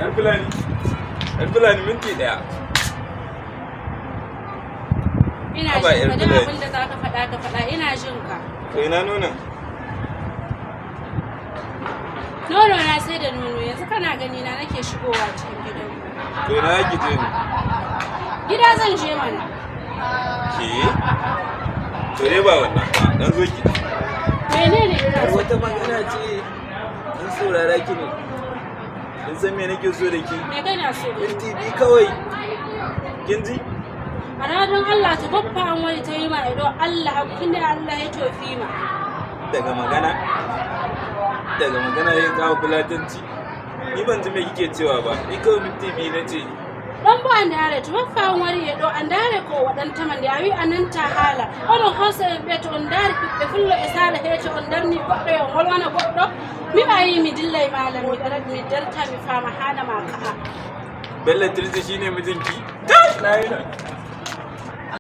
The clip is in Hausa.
Yan Fulani minti ɗaya. Ina jin ka, duk abin da za ka faɗa ina jin ka. To ina nonon? Nono na sai da nono, yanzu kana gani na nake shigowa cikin gidan. To ina yake je ni? Gida zan je mana. Ke? To dai ba wannan ba, dan zo ki. Menene ina so? Wata magana ce in saurara ki ne. Kin san me nake so da ki? Me kana so? TV kawai. Kin ji? A ranar Allah ta babba an wani ta yi ma ido Allah abin da Allah ya tofi ma. Daga magana ya kawo fulatanci. Ni ban ji me kike cewa ba, ni kawai minti biyu na ce. Dan ba an dare to babba an wani ido an dare ko wadan ta man da yayi anan ta hala. Ono hausa en beto on dare be fullo e sala hete on darni goddo e holwana goddo. Mi bayi mi dillai malam mi darad mi darta mi fama hana ma ka'a. Bella Tirzi shine mijinki? Na yi nan.